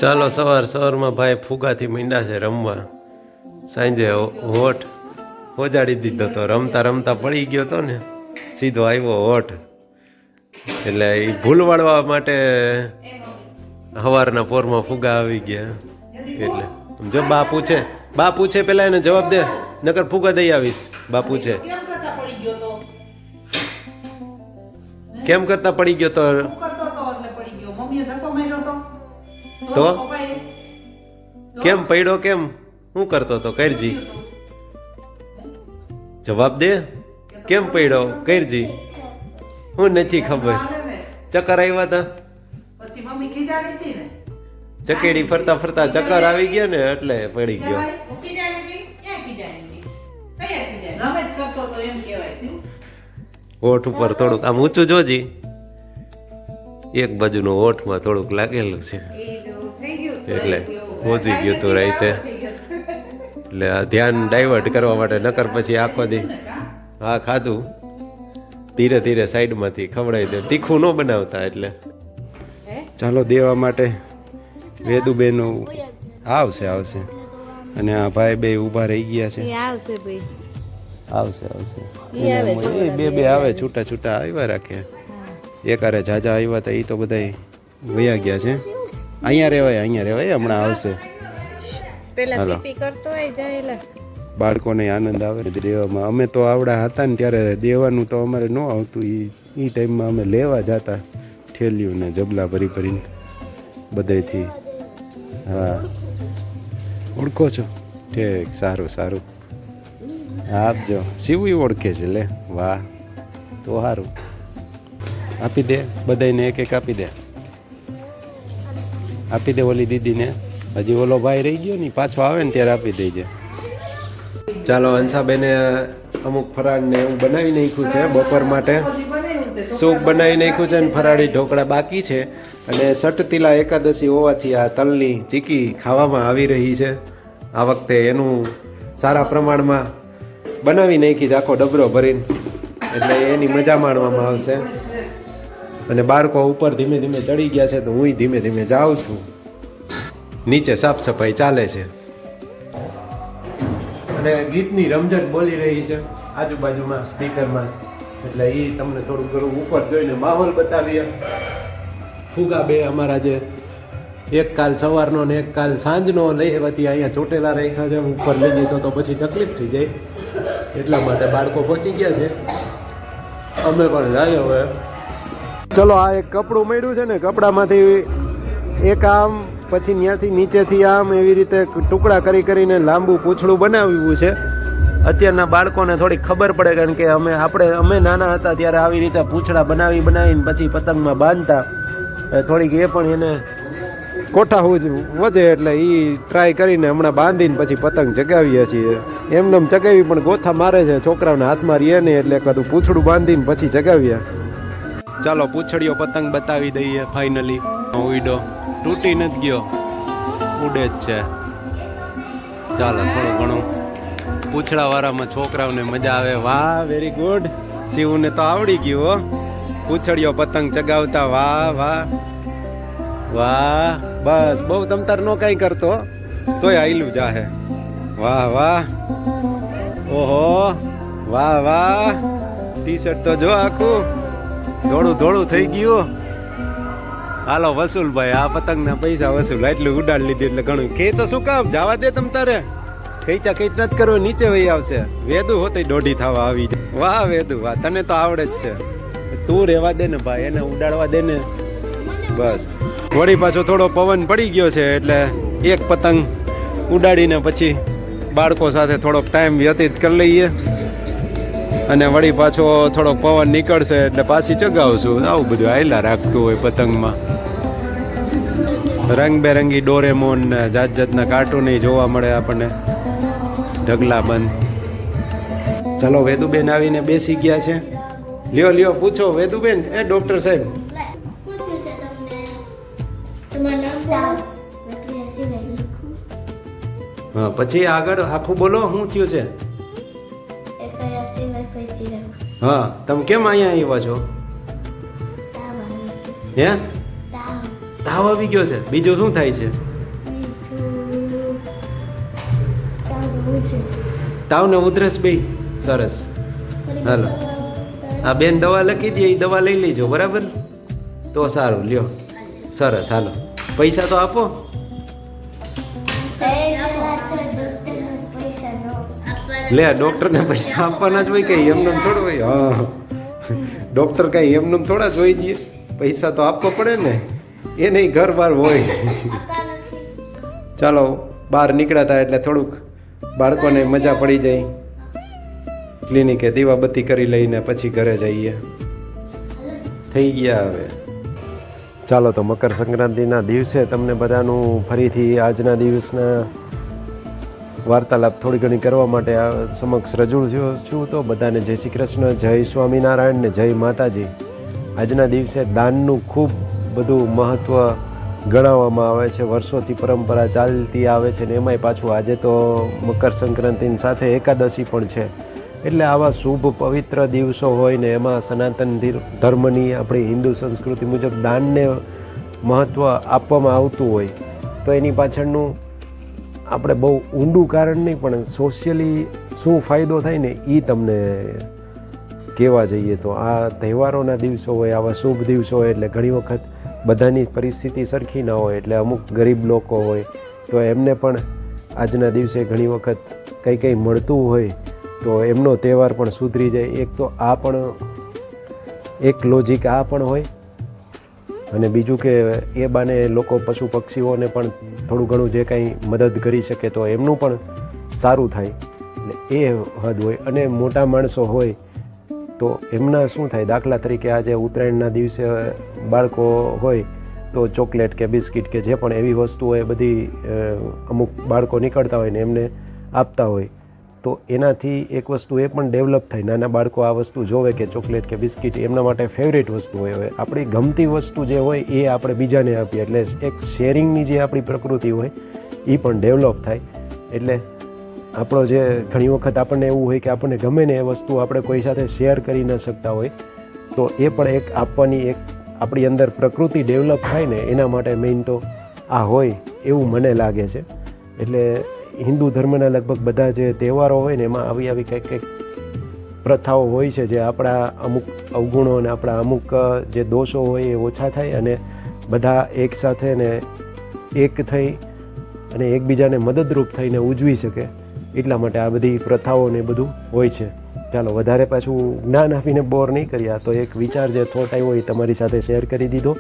ચાલો સવારમાં ભાઈ ફુગાથી મીંડા છે રમવા. સાંજે હોઠ હોજાડી દીધો તો રમતા રમતા પડી ગયો તો ને સીધો આવ્યો હોઠ. એટલે એ ભૂલવાડવા માટે સવારના પોરમાં ફુગા આવી ગયા. એટલે જો બા પૂછે પેલા એને જવાબ દે, નકર ફુગા દઈ આવીશ. બા પૂછે કેમ કરતા પડી ગયો તો કેમ પડ્યો, કેમ શું કરતો તો કરજી, જવાબ દે. કેમ પડ્યો કરજી, હું નથી ખબર. ચક્કર આવ્યા હતા, ચકેડી ફરતા ફરતા ચક્કર આવી ગયા ને એટલે પડી ગયો. હોઠ ઉપર થોડુંક આમ ઊંચું જોજી, એક બાજુનું હોઠમાં થોડુંક લાગેલું છે એટલે પહોંચી ગયું તું રાતે. એટલે આ ધ્યાન ડાયવર્ટ કરવા માટે, નકર પછી આખો દી હા ખાધું ધીરે ધીરે સાઈડમાંથી ખવડાવી દે, તીખું ન બનાવતા. એટલે ચાલો દેવા માટે વેદુબેન આવશે અને આ ભાઈ બે ઊભા રહી ગયા છે. આવશે બે આવે છૂટા છૂટા આવ્યા રાખે. એકારે જાજા આવ્યા હતા એ તો બધા વયા ગયા છે. અહીંયા રહેવાય હમણાં આવશે. બાળકોને આનંદ આવે દેવામાં. અમે તો આવડા હતા ને ત્યારે દેવાનું તો અમારે ન આવતું. એ ટાઈમમાં અમે લેવા જતા ઠેલ્યું ને જબલા ભરીને બધેથી. હા ઓળખો છો? ઠીક, સારું આપજો. શિવું ઓળખે છે. લે વાહ, તો સારું. આપી દે બધાને એક આપી દે ઓલી દીદીને. હજી ઓલો ભાઈ રહી ગયો ને પાછો આવે ને ત્યારે આપી દેજે. ચાલો હંસાબેને અમુક ફરાળ ને એવું બનાવી નાખ્યું છે બપોર માટે. સૂપ બનાવી નાખ્યું છે ને ફરાળી ઢોકળા બાકી છે. અને સટતિલા એકાદશી હોવાથી આ તલની ચીકી ખાવામાં આવી રહી છે. આ વખતે એનું સારા પ્રમાણમાં બનાવી નાખી છે, આખો ડબરો ભરીને. એટલે એની મજા માણવામાં આવશે. અને બાળકો ઉપર ધીમે ધીમે ચડી ગયા છે તો હું ધીમે ધીમે જાઉં છું. નીચે સાફ સફાઈ ચાલે છે અને ગીતની રમઝટ બોલી રહી છે આજુબાજુમાં સ્પીકરમાં. એટલે એ તમને થોડું ઘણું ઉપર જોઈને માહોલ બતાવીએ. ફુગા બે અમારા જે એક કાલ સવારનો ને એક કાલ સાંજનો લઈ વતી અહીંયા ચોટેલા રાખ્યા છે. ઉપર લઈ જતો તો પછી તકલીફ થઈ જાય, એટલા માટે બાળકો પહોંચી ગયા છે. અમે પણ જાય હવે. ચલો આ એક કપડું મળ્યું છે ને, કપડામાંથી એક આમ પછી ત્યાંથી નીચેથી આમ એવી રીતે ટુકડા કરીને લાંબુ પૂંછડું બનાવ્યું છે. અત્યારના બાળકોને થોડી ખબર પડે, કારણ કે અમે નાના હતા ત્યારે આવી રીતે પૂંછડા બનાવીને પછી પતંગમાં બાંધતા. થોડીક એ પણ એને કોઠાવું જ વધે એટલે એ ટ્રાય કરીને હમણાં બાંધીને પછી પતંગ ચગાવીએ છીએ. એમનેમ ચગાવી પણ ગોથા મારે છે, છોકરાઓને હાથમાં રહે ને એટલે કદું પૂંછડું બાંધીને પછી ચગાવીએ. ચાલો પૂંછડીઓ પતંગ બતાવી દઈએ. ફાઇનલી ઉડો તૂટી નથી ગયો, ઉડે જ છે. ચાલો થોડું ઘણું પૂંછડાવાળામાં છોકરાઓને મજા આવે. વાહ, વેરી ગુડ. શિવને તો આવડી ગયું પૂંછડીઓ પતંગ ચગાવતા. વાહ બસ બહુ તમતાર નો કઈ કરતો તોય આયલું જાહે. વાહ ઓહો વાહ. ટી શર્ટ તો જો આખું ધોળું થઈ ગયું. હાલો વસૂલ ભાઈ, આ પતંગના પૈસા વસૂલ. એટલું ઉડાડ લીધું એટલે ઘણું. ખેંચો શું કામ, જવા દે તમ તારે. ખેંચ નથી કરવો, નીચે વહી આવશે. વેદુ હોતે દોઢી થવા આવી જાય. વાહ વેદુ વાહ, તને તો આવડે જ છે. તું રહેવા દે ને ભાઈ, એને ઉડાડવા દે ને બસ. વળી પાછો થોડો પવન પડી ગયો છે એટલે એક પતંગ ઉડાડીને પછી બાળકો સાથે થોડોક ટાઈમ વ્યતીત કરી લઈએ. અને વળી પાછો થોડોક પવન નીકળશે એટલે પાછી ચગાવશું. આવું બધું આયલા રાખતું હોય પતંગમાં. રંગબેરંગી ડોરેમોન ને જાતના કાર્ટૂન જોવા મળે આપણને. ઢગલા બંધ. ચાલો વેદુબેન આવીને બેસી ગયા છે. લ્યો પૂછો વેદુબેન. એ ડોક્ટર સાહેબ હા પછી આગળ આખું બોલો, શું થયું છે? હા તમે કેમ અહીંયા આવ્યા છો? હે તાવ આવી ગયો છે. બીજું શું થાય છે? તાવ ને ઉધરસ બે. સરસ. હાલો આ બેન દવા લખી દે, એ દવા લઈ લેજો, બરાબર? તો સારું, લ્યો. સરસ, હાલો. પૈસા તો આપો. લે, ડોક્ટરને પૈસા આપવાના જ હોય, કઈ એમનું થોડું હોય. હા, ડોક્ટર કઈ એમનું થોડા જ હોય દે, પૈસા તો આપવો પડે ને. એ નહીં, ઘર બહાર હોય. ચાલો, બહાર નીકળ્યા હતા એટલે થોડુંક બાળકોને મજા પડી જાય. ક્લિનિકે દીવાબત્તી કરી લઈને પછી ઘરે જઈએ. થઈ ગયા હવે. ચાલો, તો મકર સંક્રાંતિના દિવસે તમને બધાનું ફરીથી આજના દિવસના વાર્તાલાપ થોડી ઘણી કરવા માટે સમક્ષ રજૂ છું. તો બધાને જય શ્રી કૃષ્ણ, જય સ્વામિનારાયણ ને જય માતાજી. આજના દિવસે દાનનું ખૂબ બધું મહત્ત્વ ગણાવવામાં આવે છે. વર્ષોથી પરંપરા ચાલતી આવે છે ને એમાંય પાછું આજે તો મકર સંક્રાંતિની સાથે એકાદશી પણ છે. એટલે આવા શુભ પવિત્ર દિવસો હોય ને એમાં સનાતન ધર્મની આપણી હિન્દુ સંસ્કૃતિ મુજબ દાનને મહત્ત્વ આપવામાં આવતું હોય તો એની પાછળનું આપણે બહુ ઊંડું કારણ નહીં પણ સોશિયલી શું ફાયદો થાય ને એ તમને કહેવા જઈએ. તો આ તહેવારોના દિવસો હોય, આવા શુભ દિવસો હોય એટલે ઘણી વખત બધાની પરિસ્થિતિ સરખી ના હોય, એટલે અમુક ગરીબ લોકો હોય તો એમને પણ આજના દિવસે ઘણી વખત કંઈ કંઈ મળતું હોય તો એમનો તહેવાર પણ સુધરી જાય. એક તો આ પણ એક લોજિક આ પણ હોય અને બીજું કે એ બાને લોકો પશુ પક્ષીઓને પણ થોડું ઘણું જે કાંઈ મદદ કરી શકે તો એમનું પણ સારું થાય. એટલે એ હદ હોય. અને મોટા માણસો હોય તો એમના શું થાય, દાખલા તરીકે આજે ઉત્તરાયણના દિવસે બાળકો હોય તો ચોકલેટ કે બિસ્કિટ કે જે પણ એવી વસ્તુ હોય બધી અમુક બાળકો નીકળતા હોય ને એમને આપતા હોય તો એનાથી એક વસ્તુ એ પણ ડેવલપ થાય. નાના બાળકો આ વસ્તુ જોવે કે ચોકલેટ કે બિસ્કિટ એમના માટે ફેવરેટ વસ્તુ હોય. હવે આપણી ગમતી વસ્તુ જે હોય એ આપણે બીજાને આપીએ એટલે એક શેરિંગની જે આપણી પ્રકૃતિ હોય એ પણ ડેવલપ થાય. એટલે આપણો જે ઘણી વખત આપણને એવું હોય કે આપણને ગમે ને એ વસ્તુ આપણે કોઈ સાથે શેર કરી ન શકતા હોય તો એ પણ એક આપવાની એક આપણી અંદર પ્રકૃતિ ડેવલપ થાય ને એના માટે મેઇન તો આ હોય એવું મને લાગે છે. એટલે હિન્દુ ધર્મના લગભગ બધા જે તહેવારો હોય ને એમાં આવી કંઈક પ્રથાઓ હોય છે જે આપણા અમુક અવગુણો અને આપણા અમુક જે દોષો હોય એ ઓછા થાય અને બધા એકસાથે ને એક થઈ અને એકબીજાને મદદરૂપ થઈને ઉજવી શકે એટલા માટે આ બધી પ્રથાઓ ને બધું હોય છે. ચાલો, વધારે પાછું જ્ઞાન આપીને બોર નહીં કર્યા તો એક વિચાર જે થોટ આવ્યો એ તમારી સાથે શેર કરી દીધો.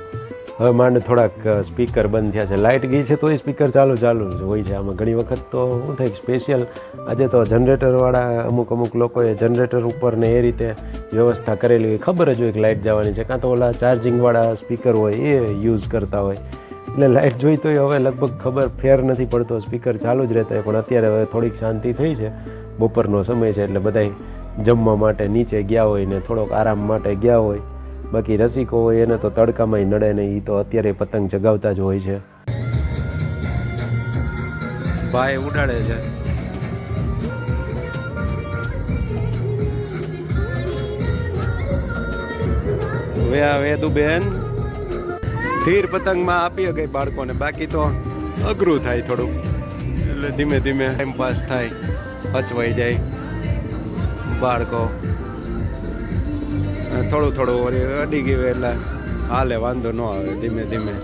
હવે માંડ થોડાક સ્પીકર બંધ થયા છે, લાઇટ ગઈ છે તો એ સ્પીકર ચાલુ જ હોય છે. આમાં ઘણી વખત તો શું થાય સ્પેશિયલ આજે તો જનરેટરવાળા અમુક લોકોએ જનરેટર ઉપર ને એ રીતે વ્યવસ્થા કરેલી હોય, ખબર જ હોય કે લાઇટ જવાની છે, કાં તો ઓલા ચાર્જિંગવાળા સ્પીકર હોય એ યુઝ કરતા હોય એટલે લાઇટ જોઈ તો હવે લગભગ ખબર ફેર નથી પડતો, સ્પીકર ચાલુ જ રહેતા હોય. પણ અત્યારે હવે થોડીક શાંતિ થઈ છે, બપોરનો સમય છે એટલે બધાય જમવા માટે નીચે ગયા હોય ને થોડોક આરામ માટે ગયા હોય. બાકી રસિકો હોય એને તો તડકામાંય નડે નહીં, એ તો અત્યારે પતંગ ચગાવતા જ હોય છે. ભાઈ ઉડાડે છે. વેદુબેન સ્થિર પતંગમાં આપીએ ગઈ બાળકોને, બાકી તો અઘરું થાય થોડુંક એટલે ધીમે ધીમે ટાઈમ પાસ થાય, હચવાઈ જાય બાળકો. થોડું અડી ગયું એટલે હાલે, વાંધો ન આવે, ધીમે ધીમે